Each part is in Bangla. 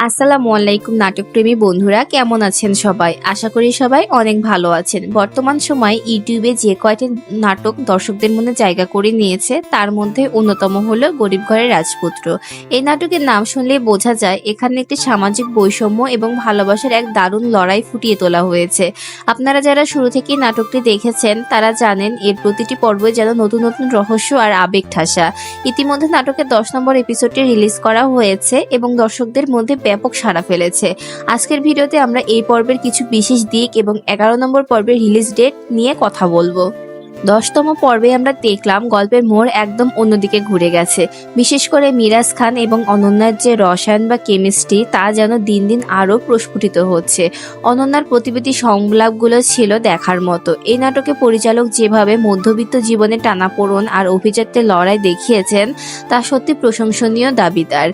আসসালামু আলাইকুম নাটক প্রেমী বন্ধুরা, কেমন আছেন সবাই? আশা করি সবাই অনেক ভালো আছেন। বর্তমান সময়ে ইউটিউবে যে কয়টি নাটক দর্শকদের মনে জায়গা করে নিয়েছে তার মধ্যে অন্যতম হলো গরিব ঘরের রাজপুত্র। এই নাটকের নাম শুনলেই বোঝা যায় এখানে একটি সামাজিক বৈষম্য এবং ভালোবাসার এক দারুণ লড়াই ফুটিয়ে তোলা হয়েছে। আপনারা যারা শুরু থেকেই নাটকটি দেখেছেন তারা জানেন এর প্রতিটি পর্বে যেন নতুন নতুন রহস্য আর আবেগ ঠাসা। ইতিমধ্যে নাটকের 10 নম্বর এপিসোডটি রিলিজ করা হয়েছে এবং দর্শকদের মধ্যে ব্যাপক সাড়া ফেলেছে। আজকের ভিডিওতে আমরা এই পর্বের কিছু বিশেষ দিক এবং 11 নম্বর পর্বের রিলিজ ডেট নিয়ে কথা বলবো। 10তম পর্বে আমরা দেখলাম গল্পের মোড় একদম অন্যদিকে ঘুরে গেছে। বিশেষ করে মিরাজ খান এবং অনন্যার যে রসায়ন বা কেমিস্ট্রি তা যেন দিন দিন আরও প্রস্ফুটিত হচ্ছে। অনন্যার প্রতিবেদী সংলাপগুলো ছিল দেখার মতো। এই নাটকে পরিচালক যেভাবে মধ্যবিত্ত জীবনে টানাপোড়েন আর অভিজাত্যের লড়াই দেখিয়েছেন তা সত্যি প্রশংসনীয় দাবিদার।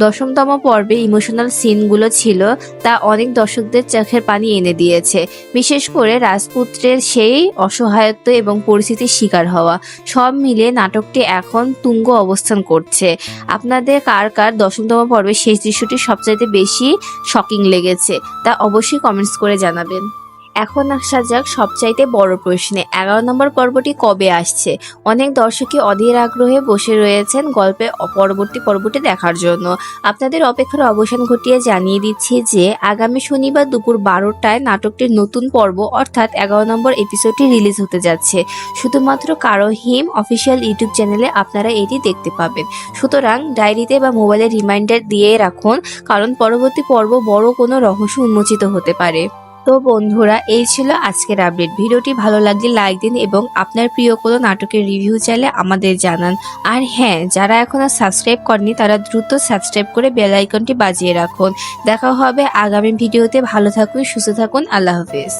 10তম পর্বে ইমোশনাল সিনগুলো ছিল তা অনেক দর্শকদের চোখের পানি এনে দিয়েছে। বিশেষ করে রাজপুত্রের সেই অসহায়ত্ব এবং পরিস্থিতির শিকার হওয়া, সব মিলিয়ে নাটকটি এখন তুঙ্গ অবস্থান করছে। আপনাদের কার কার 10তম পর্বের শেষ দৃশ্যটি সবচাইতে বেশি শকিং লেগেছে তা অবশ্যই কমেন্টস করে জানাবেন। এখন আসা যাক সবচাইতে বড় প্রশ্নে, 11 নম্বর পর্বটি কবে আসছে? অনেক দর্শকই অধীর আগ্রহে বসে রয়েছেন গল্পের পরবর্তী পর্বটি দেখার জন্য। আপনাদের অপেক্ষার অবসান ঘটিয়ে জানিয়ে দিচ্ছি যে আগামী শনিবার দুপুর 12টায় নাটকটির নতুন পর্ব অর্থাৎ 11 নম্বর এপিসোডটি রিলিজ হতে যাচ্ছে। শুধুমাত্র কারো হিম অফিসিয়াল ইউটিউব চ্যানেলে আপনারা এটি দেখতে পাবেন। সুতরাং ডায়েরিতে বা মোবাইলে রিমাইন্ডার দিয়ে রাখুন, কারণ পরবর্তী পর্ব বড় কোনো রহস্য উন্মোচিত হতে পারে। তো বন্ধুরা, এই ছিল আজকের আপডেট। ভিডিওটি ভালো লাগলে লাইক দিন এবং আপনার প্রিয় কোনো নাটকের রিভিউ চাইলে আমাদের জানান। আর হ্যাঁ, যারা এখনো সাবস্ক্রাইব করেনি তারা দ্রুত সাবস্ক্রাইব করে বেল আইকনটি বাজিয়ে রাখুন। দেখা হবে আগামী ভিডিওতে। ভালো থাকুন, সুস্থ থাকুন, আল্লাহ হাফেজ।